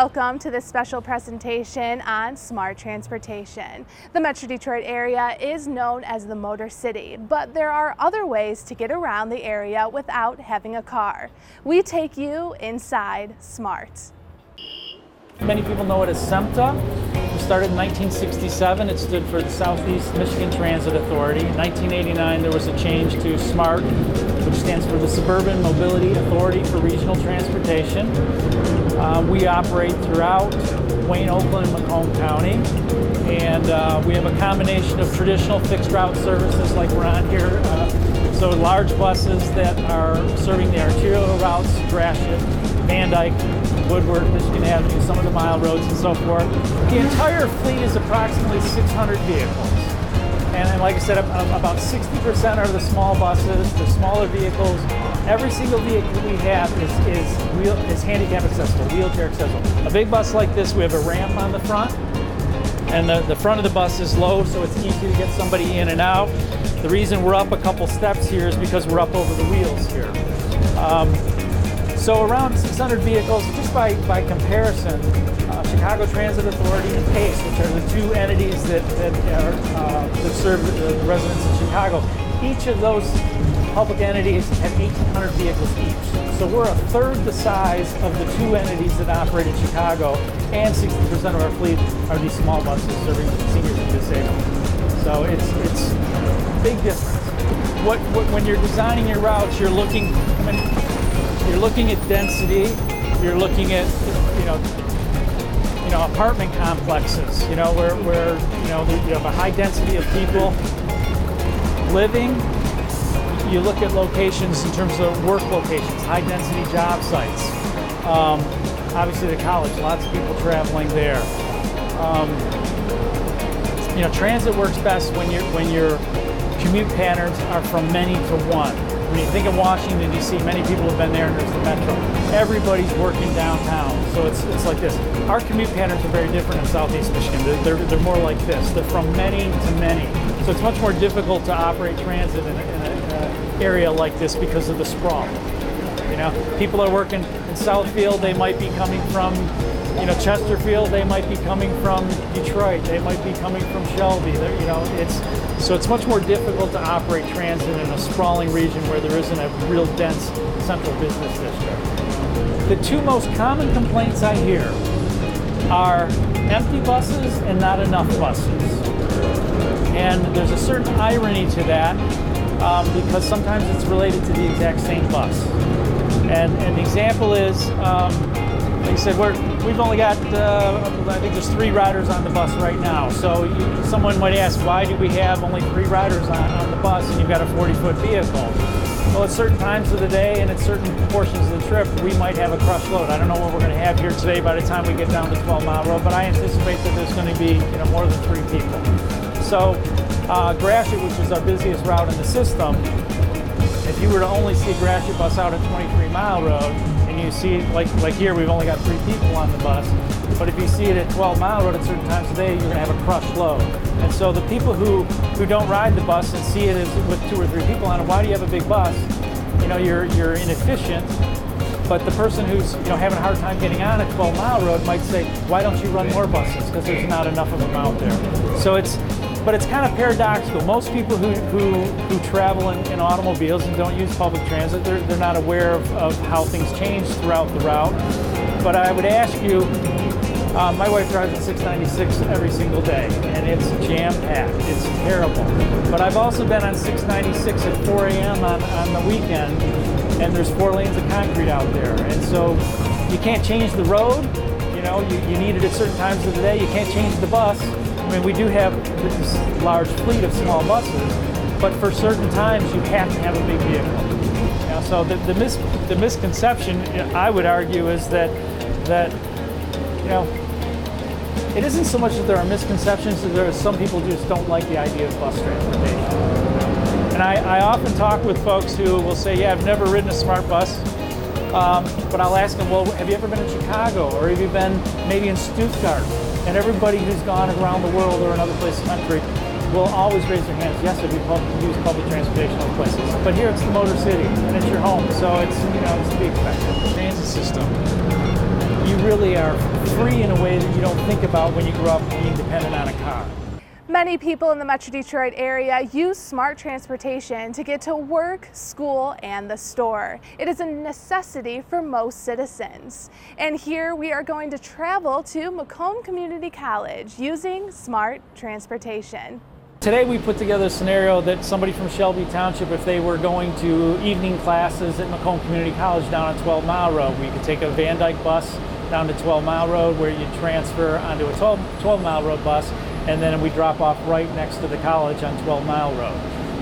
Welcome to this special presentation on smart transportation. The Metro Detroit area is known as the Motor City, but there are other ways to get around the area without having a car. We take you inside SMART. Many people know it as SEMTA. It started in 1967. It stood for the Southeast Michigan Transit Authority. In 1989, there was a change to SMART, which stands for the Suburban Mobility Authority for Regional Transportation. We operate throughout Wayne, Oakland, and Macomb County. And we have a combination of traditional fixed route services like we're on here. So large buses that are serving the arterial routes, Gratiot, Van Dyke, Woodward, Michigan Avenue, some of the mile roads and so forth. The entire fleet is approximately 600 vehicles. And like I said, about 60% are the small buses, the smaller vehicles. Every single vehicle we have is handicap accessible, wheelchair accessible. A big bus like this, we have a ramp on the front, and the front of the bus is low, so it's easy to get somebody in and out. The reason we're up a couple steps here is because we're up over the wheels here. So around 600 vehicles, just by comparison, Chicago Transit Authority and PACE, which are the two entities that serve the residents of Chicago, each of those public entities have 1,800 vehicles each. So we're a third the size of the two entities that operate in Chicago, and 60% of our fleet are these small buses serving seniors and disabled. So it's a big difference. When you're designing your routes, you're looking at density. You're looking at apartment complexes. Where you have a high density of people living. You look at locations in terms of work locations, high density job sites. Obviously the college, lots of people traveling there. Transit works best when your commute patterns are from many to one. When you think of Washington, D.C., many people have been there, and there's the metro. Everybody's working downtown, so it's like this. Our commute patterns are very different in Southeast Michigan. They're more like this. They're from many to many. So it's much more difficult to operate transit in an area like this because of the sprawl. People are working in Southfield. They might be coming from Chesterfield. They might be coming from Detroit. They might be coming from Shelby. So it's much more difficult to operate transit in a sprawling region where there isn't a real dense central business district. The two most common complaints I hear are empty buses and not enough buses. And there's a certain irony to that because sometimes it's related to the exact same bus. And the example is, like I said, we've only got, I think there's 3 riders on the bus right now. So someone might ask, why do we have only 3 riders on the bus and you've got a 40-foot vehicle? Well, at certain times of the day and at certain portions of the trip, we might have a crush load. I don't know what we're going to have here today by the time we get down to 12 Mile Road, but I anticipate that there's going to be more than 3 people. So Gratiot, which is our busiest route in the system, if you were to only see a Gratiot bus out at 23 Mile Road, and you see, like here, we've only got 3 people on the bus, but if you see it at 12 Mile Road at certain times of the day, you're going to have a crushed load. And so the people who don't ride the bus and see it as with 2 or 3 people on it, why do you have a big bus? You're inefficient, but the person who's having a hard time getting on at 12 Mile Road might say, why don't you run more buses? Because there's not enough of them out there. So it's kind of paradoxical. Most people who travel in automobiles and don't use public transit, they're not aware of how things change throughout the route. But I would ask you, my wife drives at 696 every single day, and it's jam-packed. It's terrible. But I've also been on 696 at 4 a.m. on the weekend, and there's 4 lanes of concrete out there. And so you can't change the road. You need it at certain times of the day. You can't change the bus. I mean, we do have this large fleet of small buses, but for certain times you have to have a big vehicle. So the misconception, I would argue, is that it isn't so much that there are misconceptions, as there are some people who just don't like the idea of bus transportation. And I often talk with folks who will say, yeah, I've never ridden a smart bus, but I'll ask them, well, have you ever been in Chicago, or have you been maybe in Stuttgart? And everybody who's gone around the world or another place in the country will always raise their hands. Yes, I've used public transportation in places. But here it's the Motor City, and it's your home, so it's to be expected. The transit system, you really are free in a way that you don't think about when you grow up being dependent on a car. Many people in the Metro Detroit area use smart transportation to get to work, school, and the store. It is a necessity for most citizens. And here we are going to travel to Macomb Community College using smart transportation. Today we put together a scenario that somebody from Shelby Township, if they were going to evening classes at Macomb Community College down on 12 Mile Road, we could take a Van Dyke bus down to 12 Mile Road where you transfer onto a 12 Mile Road bus, and then we drop off right next to the college on 12 Mile Road.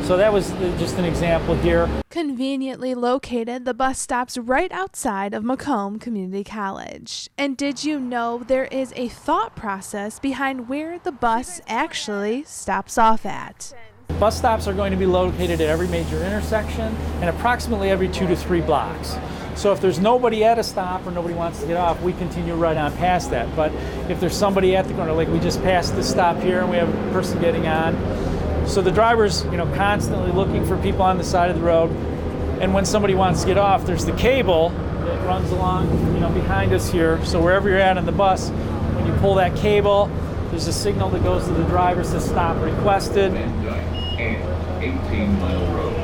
So that was just an example here. Conveniently located, the bus stops right outside of Macomb Community College. And did you know there is a thought process behind where the bus actually stops off at? Bus stops are going to be located at every major intersection and approximately every 2 to 3 blocks. So if there's nobody at a stop or nobody wants to get off, we continue right on past that. But if there's somebody at the corner, like we just passed the stop here and we have a person getting on, so the driver's, constantly looking for people on the side of the road. And when somebody wants to get off, there's the cable that runs along, behind us here. So wherever you're at on the bus, when you pull that cable, there's a signal that goes to the driver, says stop requested. 18 Mile Road.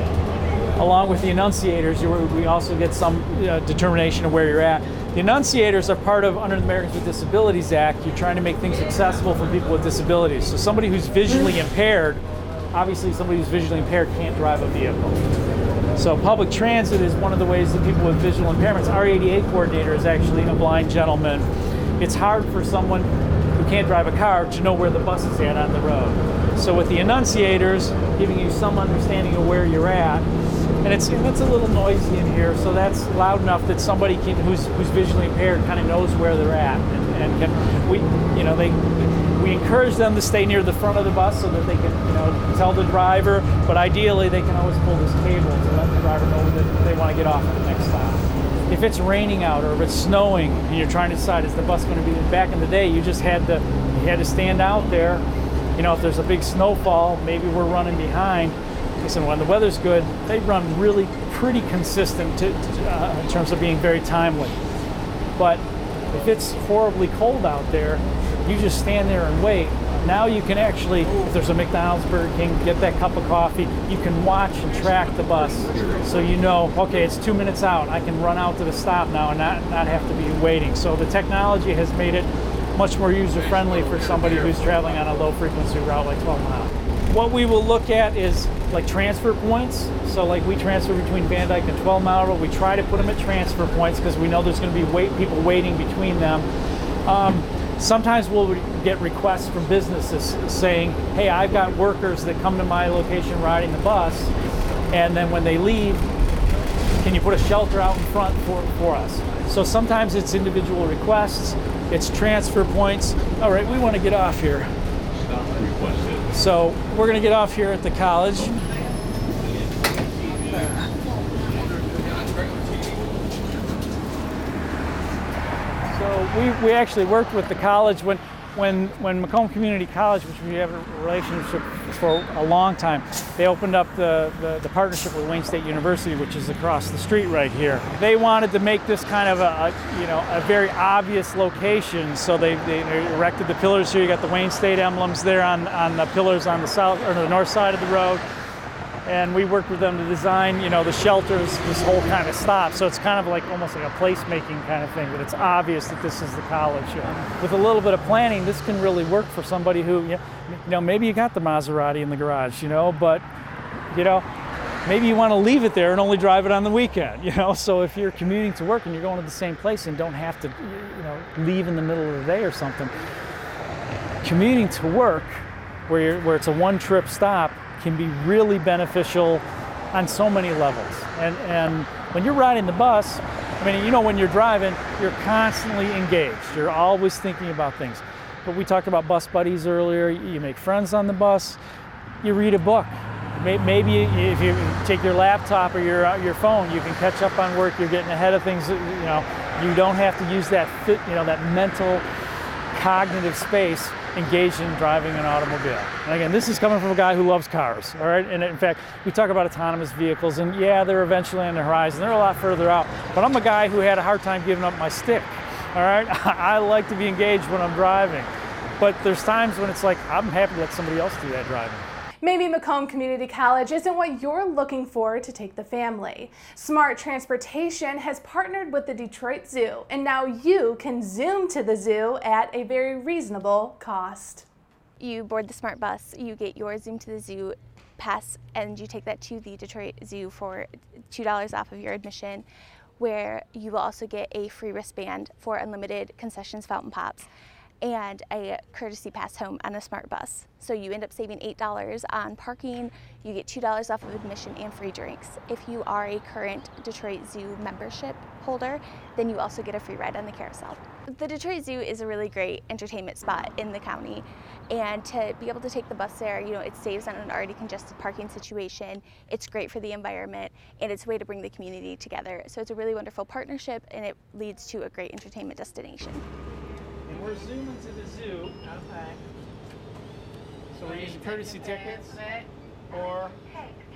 Along with the enunciators, we also get some determination of where you're at. The enunciators are part of, under the Americans with Disabilities Act, you're trying to make things accessible for people with disabilities. So somebody who's visually impaired, obviously somebody who's visually impaired can't drive a vehicle. So public transit is one of the ways that people with visual impairments, our ADA coordinator is actually a blind gentleman. It's hard for someone who can't drive a car to know where the bus is at on the road. So with the enunciators, giving you some understanding of where you're at, and it's a little noisy in here, so that's loud enough that somebody who's visually impaired kind of knows where they're at, we encourage them to stay near the front of the bus so that they can tell the driver, but ideally they can always pull this cable to let the driver know that they want to get off at the next stop. If it's raining out or if it's snowing and you're trying to decide is the bus going to be, back in the day you just had to stand out there. If there's a big snowfall, maybe we're running behind. Listen, when the weather's good, they run really pretty consistent in terms of being very timely. But if it's horribly cold out there, you just stand there and wait. Now you can actually, if there's a McDonald's, Burger King, get that cup of coffee, you can watch and track the bus. So okay, it's 2 minutes out. I can run out to the stop now and not have to be waiting. So the technology has made it much more user-friendly for somebody who's traveling on a low-frequency route like 12 miles. What we will look at is like transfer points. So like we transfer between Van Dyke and 12 Mile Road. We try to put them at transfer points because we know there's going to be people waiting between them. Sometimes we'll get requests from businesses saying, hey, I've got workers that come to my location riding the bus, and then when they leave, can you put a shelter out in front for us? So sometimes it's individual requests, it's transfer points. All right, we want to get off here. Stop requested. So we're going to get off here at the college. So we actually worked with the college when Macomb Community College, which we have a relationship for a long time, they opened up the partnership with Wayne State University, which is across the street right here. They wanted to make this kind of a very obvious location, so they erected the pillars here. You got the Wayne State emblems there on the pillars on the south or the north side of the road. And we worked with them to design, the shelters, this whole kind of stop. So it's kind of like almost like a placemaking kind of thing, but it's obvious that this is the college. With a little bit of planning, this can really work for somebody who, maybe you got the Maserati in the garage, but, maybe you want to leave it there and only drive it on the weekend, So if you're commuting to work and you're going to the same place and don't have to, leave in the middle of the day or something, commuting to work where it's a one-trip stop can be really beneficial on so many levels. And when you're riding the bus, when you're driving, you're constantly engaged. You're always thinking about things. But we talked about bus buddies earlier. You make friends on the bus. You read a book. Maybe if you take your laptop or your phone, you can catch up on work. You're getting ahead of things. You don't have to use that that mental, cognitive space engaged in driving an automobile. And again, this is coming from a guy who loves cars, all right? And in fact, we talk about autonomous vehicles, and yeah, they're eventually on the horizon. They're a lot further out. But I'm a guy who had a hard time giving up my stick. all right? I like to be engaged when I'm driving, but there's times when it's like, I'm happy to let somebody else do that driving. Maybe Macomb Community College isn't what you're looking for to take the family. Smart Transportation has partnered with the Detroit Zoo, and now you can zoom to the zoo at a very reasonable cost. You board the Smart Bus, you get your Zoom to the Zoo pass, and you take that to the Detroit Zoo for $2 off of your admission, where you will also get a free wristband for unlimited concessions, fountain pops, and a courtesy pass home on a Smart Bus. So you end up saving $8 on parking, you get $2 off of admission and free drinks. If you are a current Detroit Zoo membership holder, then you also get a free ride on the carousel. The Detroit Zoo is a really great entertainment spot in the county, and to be able to take the bus there, you know, it saves on an already congested parking situation, it's great for the environment, and it's a way to bring the community together. So it's a really wonderful partnership, and it leads to a great entertainment destination. And we're zooming to the zoo. Okay. So we're using courtesy tickets, or?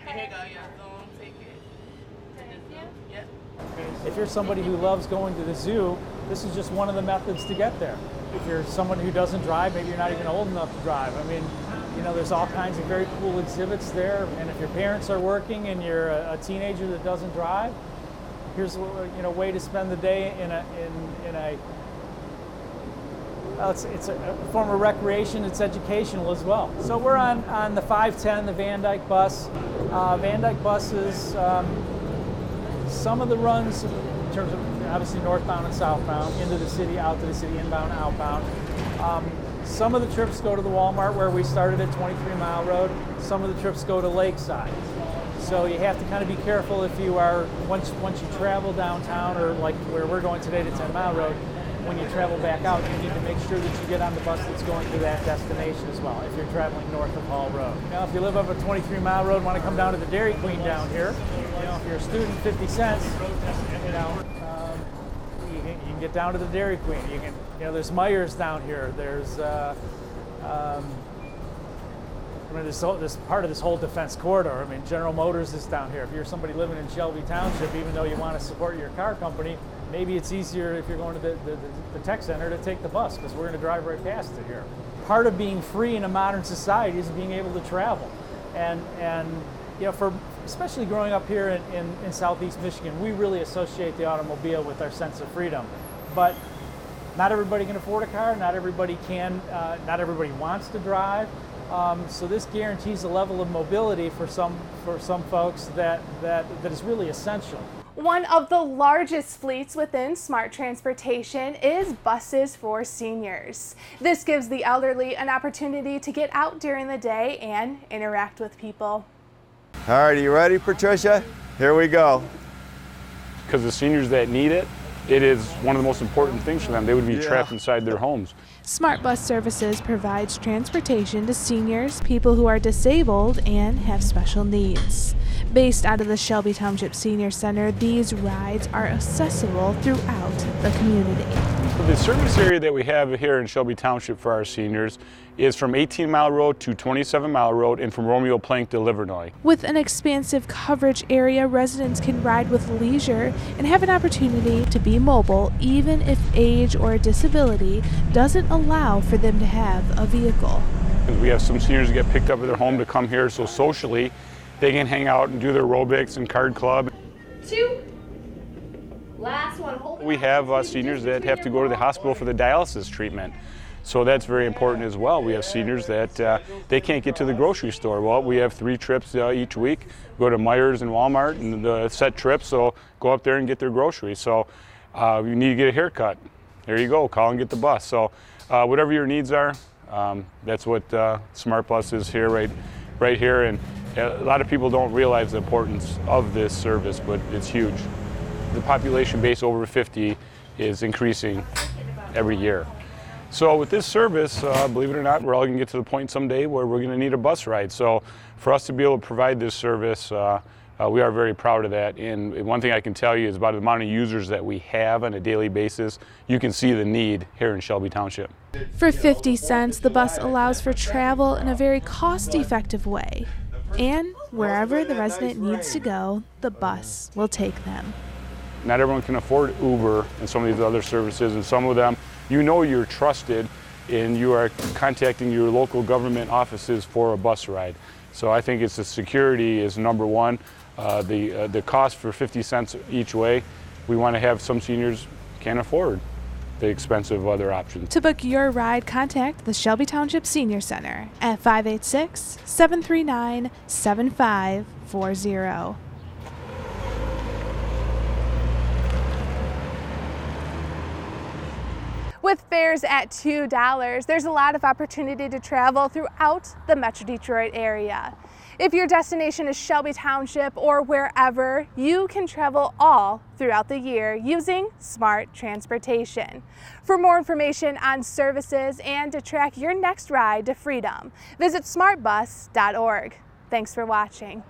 Here you go, your Zoom ticket. Yep. If you're somebody who loves going to the zoo, this is just one of the methods to get there. If you're someone who doesn't drive, maybe you're not even old enough to drive. I mean, you know, there's all kinds of very cool exhibits there. And if your parents are working and you're a teenager that doesn't drive, here's a way to spend the day in a it's a form of recreation. It's educational as well. So we're on the 510, the Van Dyke bus. Van Dyke buses. Some of the runs, in terms of obviously northbound and southbound, into the city, out to the city, inbound, outbound. Some of the trips go to the Walmart where we started at 23 Mile Road. Some of the trips go to Lakeside. So you have to kind of be careful if you are, once you travel downtown, or like where we're going today to 10 Mile Road, when you travel back out, you need to make sure that you get on the bus that's going to that destination as well, if you're traveling north of Hall Road. Now, if you live up at 23 Mile Road and want to come down to the Dairy Queen down here, you know, if you're a student, 50 cents, you know, you can get down to the Dairy Queen. You can, you know, there's Myers down here. There's, I mean, this part of this whole defense corridor. I mean, General Motors is down here. If you're somebody living in Shelby Township, even though you want to support your car company, maybe it's easier if you're going to the tech center to take the bus, because we're going to drive right past it here. Part of being free in a modern society is being able to travel, and you know, for especially growing up here in Southeast Michigan, we really associate the automobile with our sense of freedom. But not everybody can afford a car. Not everybody can. Not everybody wants to drive. So this guarantees a level of mobility for some folks that is really essential. One of the largest fleets within Smart Transportation is buses for seniors. This gives the elderly an opportunity to get out during the day and interact with people. All right, are you ready, Patricia? Here we go. Because the seniors that need it, it is one of the most important things for them. They would be trapped inside their homes. Smart Bus Services provides transportation to seniors, people who are disabled, and have special needs. Based out of the Shelby Township Senior Center, these rides are accessible throughout the community. The service area that we have here in Shelby Township for our seniors is from 18 Mile Road to 27 Mile Road, and from Romeo Plank to Livernois. With an expansive coverage area, residents can ride with leisure and have an opportunity to be mobile, even if age or disability doesn't allow for them to have a vehicle. We have some seniors that get picked up at their home to come here, so socially they can hang out and do their aerobics and card club. Two. Last one. Hold We have seniors that have to go to the hospital for the dialysis treatment. So that's very important as well. We have seniors that they can't get to the grocery store. Well, we have 3 trips each week. Go to Myers and Walmart and the set trips, so go up there and get their groceries. So you need to get a haircut. There you go, call and get the bus. So whatever your needs are, that's what Smart Bus is here, right here. And a lot of people don't realize the importance of this service, but it's huge. The population base over 50 is increasing every year. So with this service, believe it or not, we're all going to get to the point someday where we're going to need a bus ride. So for us to be able to provide this service, we are very proud of that. And one thing I can tell you is about the amount of users that we have on a daily basis. You can see the need here in Shelby Township. For 50 cents, the bus allows for travel in a very cost-effective way. And wherever the resident needs to go, the bus will take them. Not everyone can afford Uber and some of these other services, and some of them, you know you're trusted and you are contacting your local government offices for a bus ride. So I think it's the security is number one. The cost for 50 cents each way, we want to have some seniors can't afford the expensive other options. To book your ride, contact the Shelby Township Senior Center at 586-739-7540. With fares at $2, there's a lot of opportunity to travel throughout the Metro Detroit area. If your destination is Shelby Township or wherever, you can travel all throughout the year using Smart Transportation. For more information on services and to track your next ride to freedom, visit smartbus.org. Thanks for watching.